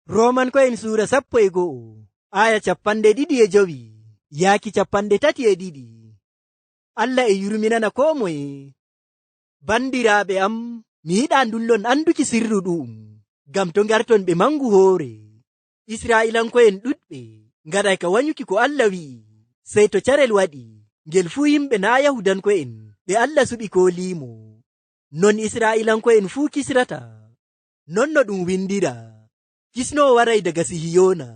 Roomanko'en suura 11 aya 12 yaaki 32. Allah e yurminana ko moye. Bandiraaɓe am, mi yiɗaa ndullon anduki sirru ɗum, ngam to ngarton ɓe mangu hoore. Isra'ilanko'en ɗuɗɓe ngaɗay ka wanyuki ko Allah wi'i, sey to carel waɗi ngel fuu yimɓe naa Yahudanko'en ɓe Allah suɓi ko liimo. Non Isra'ilanko'en fuu kisrata. Non no ɗum windira, kisnoo waray daga Sihiyona,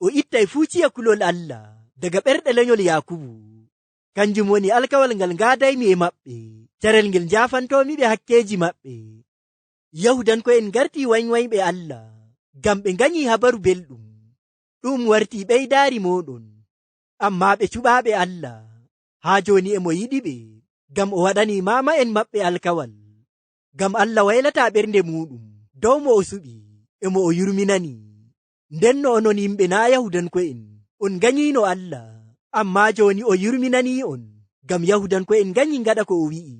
o ittay fuu ciya kulol Allah daga ɓerɗe lenyol Yakubu. Kanjum woni alkawal ngal ngaadaymi e maɓɓe, carel ngel njaafantomi ɓe hakkeji maɓɓe. Yahudanko'en ngarti waywayɓe Allah, ngam ɓe nganyi habaru belɗum. Ɗum warti ɓeydaari moɗon, amma ɓe cuɓaaɓe Allah. Haa joni emo yiɗi ɓe, ngam o waɗani mama en maɓɓe alkawal. Ngam Allah waylata ɓernde muɗum dow mo o suɓi, emo o yurminani. Ndenno onon yimɓe naa Yahudanko'en, on nganyino Allah, amma joni o yurminani on, ngam Yahudanko'en nganyi ngaɗa ko o wi'i.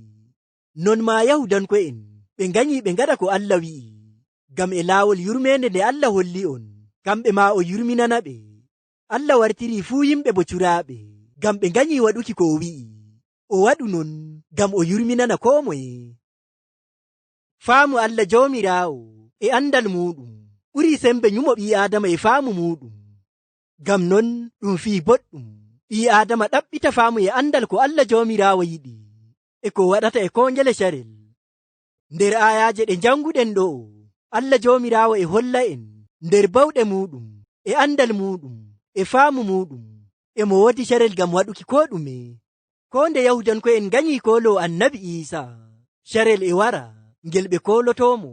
Non ma Yahudanko'en ɓe nganyi ɓe ngaɗa ko Allah wi'i, ngam e laawol yurmende nde Allah holli on, kamɓe ma o yurminana ɓe. Allah wartiri fuu yimɓe bo curaaɓe, ngam ɓe nganyi waɗuki ko o wi'i. O waɗu non ngam o yurminana ko moye. Faamu Allah Joomiraawo e andal muɗum ɓuri sembe nyumo ɓii Aadama e faamu muɗum. Ngam non ɗum fii boɗɗum ɓii Aadama ɗaɓɓita faamu e andal ko Allah Joomiraawo yiɗi e ko waɗata e kongele carel. Nder ayaje ɗe janguɗen ɗo, Allah Joomiraawo e holla en nder bawɗe muɗum e andal muɗum e faamu muɗum emo wodi carel ngam waɗuki ko ɗume. Ko nde Yahudanko'en nganyi kolo annabi Isa, carel e wara ngel ɓe kolotomo.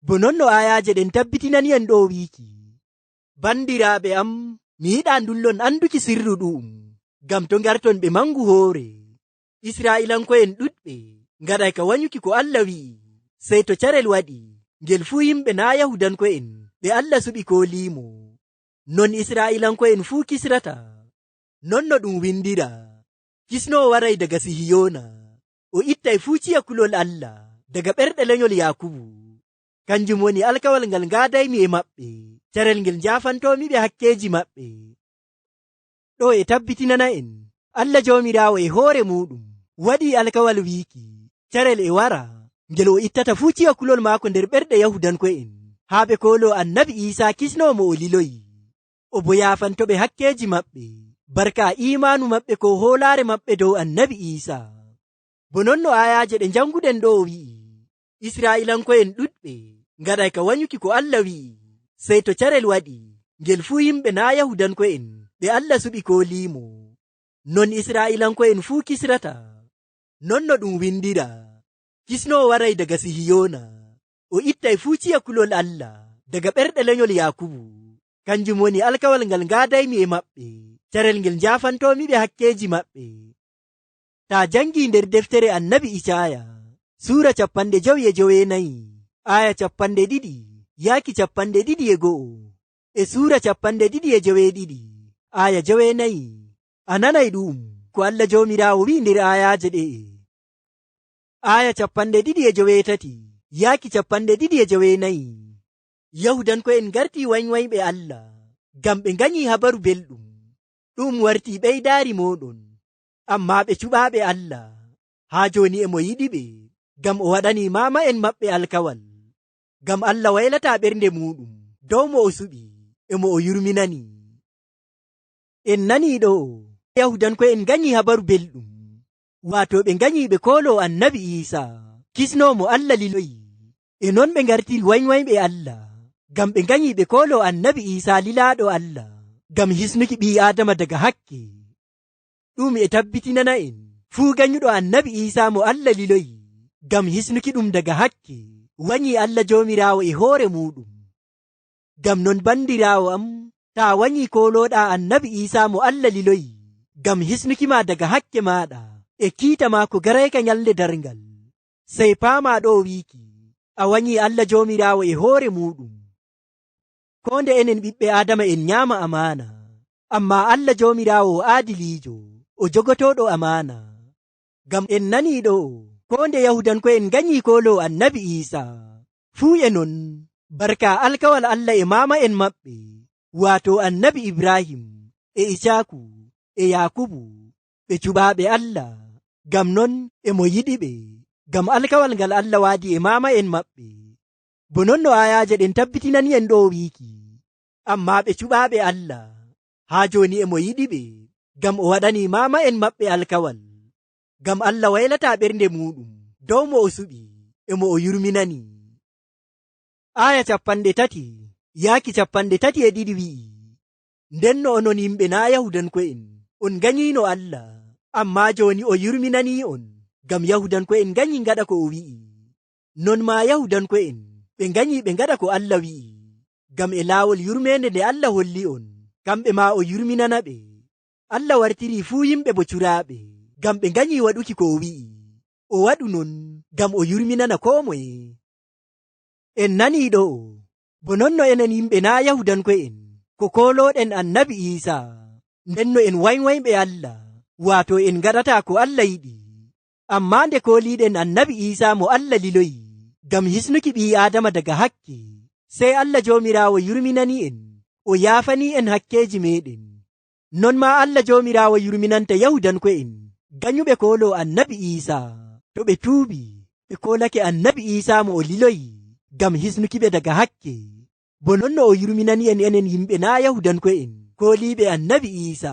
Bo non no ayaje ɗen tabbitinaniyan ɗo wiki, bandiraaɓe am, mi yiɗaa ndullon anduki sirru ɗum, ngam to ngarton ɓe mangu hoore. Isra'ilanko'en ɗuɗɓe ngaɗay ka wanyuki ko Allah wi'i, sey to carel waɗi ngel fuu yimɓe naa Yahudanko'en ɓe Allah suɓi ko liimo. Non Isra'ilanko'en fuu kisrata. Non no ɗum windira, kisnoo waray daga Sihiyona, o ittay fuu ciya kulol Allah daga ɓerɗe lenyol Yakubu. Kanjum woni alkawal ngal ngaadaymi e maɓɓe, carel ngel njaafantomi ɓe hakkeji maɓɓe. Ɗo e tabbitinana en Allah Joomiraawo e hoore muɗum waɗi alkawal wiiki, carel e wara ngel o ittata fuu ciya kulol maako nder ɓerɗe Yahudanko'en, haa ɓe kolo annabi Isa kisnomo o liloyi. O bo yaafantoɓe hakkeji maɓɓe, barka imanu maɓɓe ko hoolaare maɓɓe dow annabi Isa. Bo non no ayaje ɗe janguɗen ɗo wi'i, Isra'ilanko'en ɗuɗɓe ngaɗay ka wanyuki ko Allah wi'i, sey to carel waɗi ngel fuu yimɓe naa Yahudanko'en ɓe Allah suɓi ko liimo. Non Isra'ilanko'en fuu kisrata. Non no ɗum windira, kisnoo waray daga Sihiyona, o ittay fuu ciya kulol Allah daga ɓerɗe lenyol Yakubu. Kanjum woni alkawal ngal ngaadaymi e maɓɓe, carel ngel njaafantomi ɓe hakkeji maɓɓe. Ta jangi nder deftere annabi Icaya, Sura 59 aya 200 yaaki 201, e Sura 292 aya 9, a nanay ɗum ko Allah Joomiraawo wi'i nder ayaje ɗe. Aya 293 yaaki 294, Yahudanko'en ngarti waywayɓe Allah, ngam ɓe nganyi habaru belɗum. Ɗum warti ɓeydaari moɗon, amma ɓe cuɓaaɓe Allah. Haa joni emo yiɗi ɓe, ngam o waɗani mama en maɓɓe alkawal. Ngam Allah waylata ɓernde muɗum dow mo o suɓi, emo o yurminani. En nani ɗo, Yahudanko'en nganyi habaru belɗum, wato ɓe nganyi ɓe kolo annabi Isa, kisnomo Allah liloyi. E non ɓe ngartiri waywayɓe Allah, ngam ɓe nganyi ɓe kolo annabi Isa lilaaɗo Allah, ngam hisnuki ɓii Aadama daga hakke. Ɗum e tabbitinana en fuu ganyuɗo annabi Isa mo Allah liloyi, ngam hisnuki ɗum daga hakke, wanyi Allah Joomiraawo e hoore muɗum. Ngam non bandiraawo am, ta wanyi koloɗa annabi Isa mo Allah liloyi, ngam hisnuki ma daga hakke maɗa e kiita maako garayka nyalde darngal, sey paama ɗo wiiki, a wanyi Allah Joomiraawo e hoore muɗum. Ko nde enen ɓiɓɓe Aadama en nyaama amana, amma Allah Joomiraawo aadiliijo, o jogotoɗo amana. Ngam en nani ɗo, ko nde Yahudanko'en nganyi kolo annabi Isa, fuu e non barka alkawal Allah imama'en maɓɓe, wato annabi Ibrahim, Isaaku, Yakubu, ɓe cuɓaaɓe Allah, gam non mo yiɗi ɓe, gam alkawal ngal Allah waadi imama'en maɓɓe. Bo non no ayaje ɗen tabbitinani en ɗo wiiki, amma ɓe cuɓaaɓe Allah, haa joni mo yiɗi ɓe, gam o waɗani imama'en maɓɓe alkawal, gam Allah waylata ɓernde muɗum dow mo o suɓi, mo o yurminani. Aya 30 yaaki 32 wi'i, nden no onon yimɓe na Yahudanko'en, on ganyino Allah, amma joni o yurminani on, gam Yahudanko'en ganyi ngaɗa ko o wi'i. Non ma Yahudanko'en ɓe ganyi ɓe ngaɗa ko Allah wi'i, gam e laawol yurmende nde Allah holli on, kamɓe ma o yurminana ɓe. Allah wartiri fuu yimɓe bo curaaɓe, gam ɓe ganyi waɗuki ko o wi'i. O waɗu non gam o yurminana ko moye. En nani ɗo, bo non no enen yimɓe na Yahudanko'en ko koloɗen annabi Isa, nden no en waywayɓe Allah, wato en gaɗata ko Allah yiɗi. Amma nde koliɗen annabi Isa mo Allah liloyi, gam hisnuki ɓi Adama daga hakke, sai Allah jomirawo yurminani en, o yaafani en hakkeji meɗen. Non ma Allah jomirawo yurminanta Yahudanko'en ganyuɓe kolo annabi Isa, to ɓe tuubi ɓe kolake annabi Isa mo o liloyi, gam hisnukiɓe daga hakke. Bo non no o yurminani en enen yimɓe na Yahudanko'en koliɓe annabi Isa.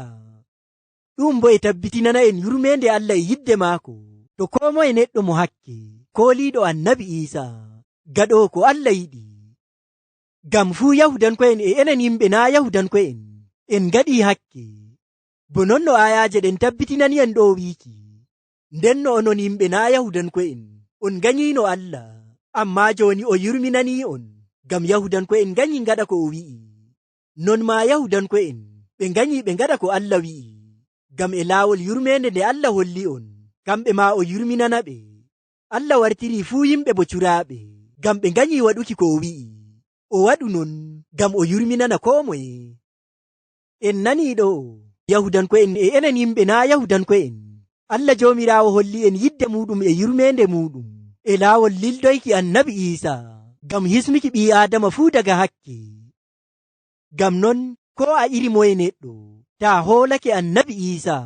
Ɗum bo e tabbitinana en yurmende Allah e yidde maako, to ko moye neɗɗo mo hakke koliɗo annabi Isa, gaɗo ko Allah yiɗi. Gam fuu Yahudanko'en e enen yimɓe na Yahudanko'en en gaɗi hakke. Bo non no ayaje ɗen tabbitinani en ɗo wiiki, nden no onon yimɓe na Yahudanko'en on ganyino Allah, amma joni o yurminani on, gam Yahudanko'en ganyi ngaɗa ko o wi'i. Non ma Yahudanko'en ɓe ganyi ɓe ngaɗa ko Allah wi'i, gam e laawol yurmende nde Allah holli on, kamɓe ma o yurminana ɓe. Allah wartiri fuu yimɓe bo curaaɓe, gam ɓe ganyi waɗuki ko o wi'i. O waɗu non gam o yurminana ko moye. En nani ɗo, Yahudanko'en e enen yimɓe na Yahudanko'en, Allah jomirawo holli en yidde muɗum e yurmende muɗum, e laawol lildoyki annabi Isa, gam hisnuki ɓi Adama fuu daga hakke. Gam non ko a iri moye neɗɗo, ta hoolake annabi Isa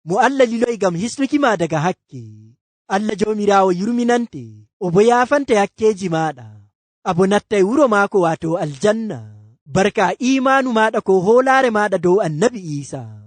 mo Allah liloyi gam hisnuki ma daga hakke, Allah jomirawo yurminante, o bo yaafante hakkeji maɗa, abo nattay wuro maako wato aljanna, barka imanu maɗa ko hoolare maɗa dow annabi Isa.